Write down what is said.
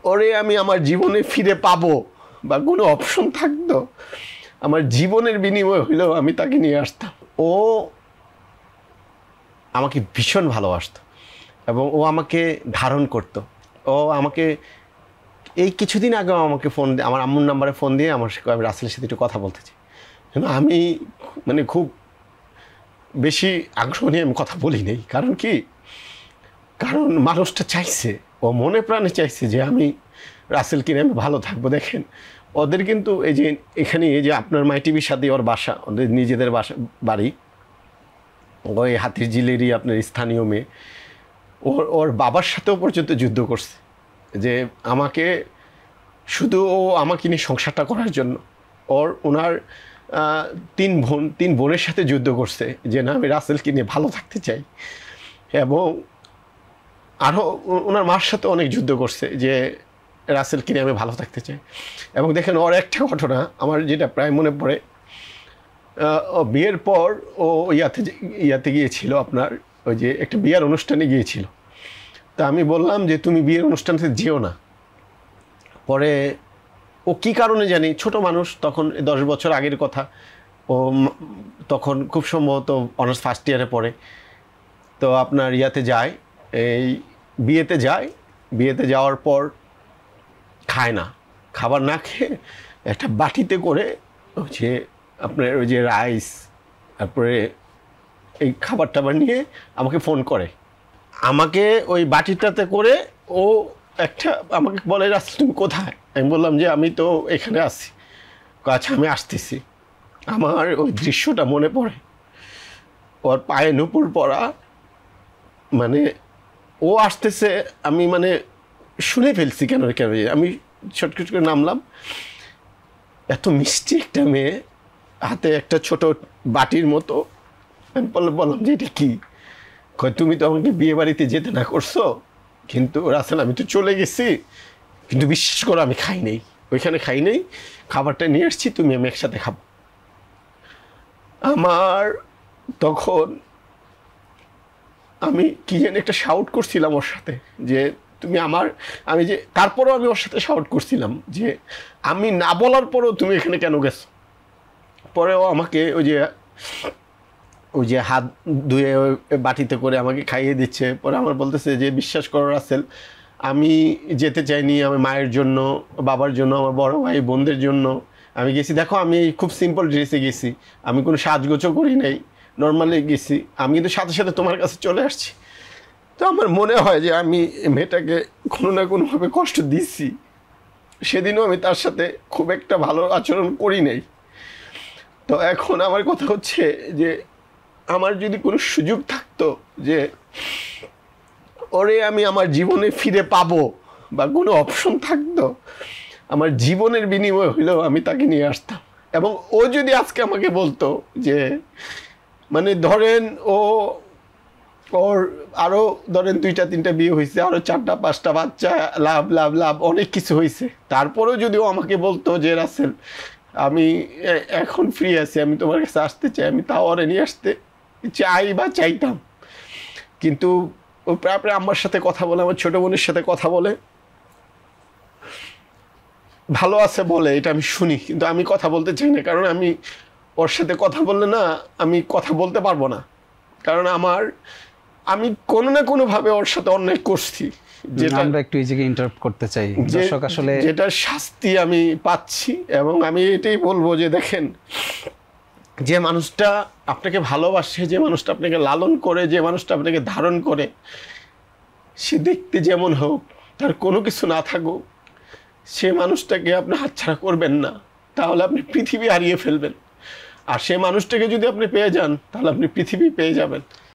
ওরে আমি আমার জীবনে ফিরে পাবো বা কোনো অপশন থাকতো, আমার জীবনের বিনিময় হইলেও আমি তাকে নিয়ে আসতাম। ও আমাকে ভীষণ ভালোবাসতো এবং ও আমাকে ধারণ করত। ও আমাকে এই কিছুদিন আগেও আমাকে ফোন দিয়ে, আমার আম্মুর নাম্বারে ফোন দিয়ে আমার আমি রাসেলের সাথে একটু কথা বলতে চাই। কিন্তু আমি মানে খুব বেশি আগ্রহ নিয়ে আমি কথা বলি নেই। কারণ কি, কারণ মানুষটা চাইছে, ও মনে প্রাণে চাইছে যে আমি রাসেলকে নিয়ে আমি ভালো থাকবো। দেখেন ওদের কিন্তু এই যে এখানে এই যে আপনার মাই টিভির সাথে ওর বাসা, ওদের নিজেদের বাড়ি, ওই হাতিরঝিলেরই আপনার স্থানীয় মেয়ে। ওর বাবার সাথেও পর্যন্ত যুদ্ধ করছে যে আমাকে শুধু ও আমাকে নিয়ে সংসারটা করার জন্য। ওনার তিন বোনের সাথে যুদ্ধ করছে যে না আমি রাসেলকে নিয়ে ভালো থাকতে চাই। এবং আরও ওনার মার সাথে অনেক যুদ্ধ করছে যে রাসেলকে নিয়ে আমি ভালো থাকতে চাই। এবং দেখেন ওর একটা ঘটনা আমার যেটা প্রায় মনে পড়ে, বিয়ের পর ও ইয়াতে গিয়েছিল আপনার ওই যে একটা বিয়ের অনুষ্ঠানে গিয়েছিল। তা আমি বললাম যে তুমি বিয়ের অনুষ্ঠানতে যেও না। পরে ও কী কারণে জানি, ছোট মানুষ তখন, 10 বছর আগের কথা, ও তখন খুব সম্ভবত অনার্স ফার্স্ট ইয়ারে পড়ে। তো আপনার ইয়াতে যায়, এই বিয়েতে যাওয়ার পর খায় না, খাবার না খেয়ে একটা বাটিতে করে হচ্ছে আপনার ওই যে রাইস, তারপরে এই খাবার টাবার নিয়ে আমাকে ফোন করে। আমাকে ওই বাটিটাতে করে ও একটা আমাকে বলে রাসেল তুমি কোথায়? আমি বললাম যে আমি তো এখানে আছি। আচ্ছা আমি আসতেছি। আমার ওই দৃশ্যটা মনে পড়ে, ওর পায়ে নুপুর পরা, মানে ও আসতেছে, আমি মানে শুনে ফেলছি কেন আমি ছটকট করে নামলাম। এত মিষ্টি একটা মেয়ে, হাতে একটা ছোট বাটির মতো। আমি বললাম যে এটা কী? তুমি তো আমাকে বিয়ে বাড়িতে যেতে না করছো, কিন্তু রাসেল আমি তো চলে গেছি, কিন্তু বিশ্বাস করো আমি খাই নেই, ওইখানে খাই নেই, খাবারটা নিয়ে আসছি, তুমি আমি একসাথে খাবো। আমার তখন আমি কি জানি একটা শাউট করছিলাম ওর সাথে যে তুমি আমি যে তারপরেও আমি ওর সাথে শাউট করছিলাম যে আমি না বলার পরেও তুমি এখানে কেন গেছো। পরেও আমাকে ওই যে হাত ধুয়ে বাটিতে করে আমাকে খাইয়ে দিচ্ছে। পরে আমার বলতেছে যে বিশ্বাস করো রাসেল, আমি যেতে চাইনি, আমি মায়ের জন্য, বাবার জন্য, আমার বড় ভাই বোনদের জন্য আমি গেছি। দেখো আমি খুব সিম্পল ড্রেসে গেছি, আমি কোনো সাজগোজও করি নাই, নর্মালি গেছি, আমি কিন্তু সাথে সাথে তোমার কাছে চলে আসছি। তো আমার মনে হয় যে আমি মেয়েটাকে কোনো না কোনোভাবে কষ্ট দিচ্ছি। সেদিনও আমি তার সাথে খুব একটা ভালো আচরণ করি নাই। তো এখন আমার কথা হচ্ছে যে আমার যদি কোনো সুযোগ থাকতো যে ওরে আমি আমার জীবনে ফিরে পাবো বা কোনো অপশন থাকতো, আমার জীবনের বিনিময় হইলেও আমি তাকে নিয়ে আসতাম। এবং ও যদি আজকে আমাকে বলতো যে মানে ধরেন ওর আরও ধরেন 2-3টা বিয়ে হয়েছে, আরও 4-5টা বাচ্চা, লাভ অনেক কিছু হয়েছে, তারপরেও যদি ও আমাকে বলতো যে রাসেল আমি এখন ফ্রি আছি, আমি তোমার কাছে আসতে চাই, আমি তাও ওরে নিয়ে আসতে চাইতাম। কিন্তু ও প্রায় আমার সাথে কথা বলে, আমার ছোটো বোনের সাথে কথা বলে, ভালো আছে বলে, এটা আমি শুনি, কিন্তু আমি কথা বলতে চাই না। কারণ আমি ওর সাথে কথা বললে না আমি কথা বলতে পারবো না। কারণ আমি কোনো না কোনোভাবে ওর সাথে অন্যায় করছি, যেটা আমরা একটু এই জায়গায় ইন্টারাপ্ট করতে চাই। দর্শক আসলে যেটার শাস্তি আমি পাচ্ছি। এবং আমি এটাই বলবো যে দেখেন, যে মানুষটা আপনাকে ভালোবাসে, যে মানুষটা আপনাকে লালন করে, যে মানুষটা আপনাকে ধারণ করে, সে দেখতে যেমন হোক, তার কোনো কিছু না থাকুক, সে মানুষটাকে আপনি হাতছাড়া করবেন না, তাহলে আপনি পৃথিবী হারিয়ে ফেলবেন। আর সে মানুষটাকে যদি আপনি পেয়ে যান, তাহলে আপনি পৃথিবী পেয়ে যাবেন।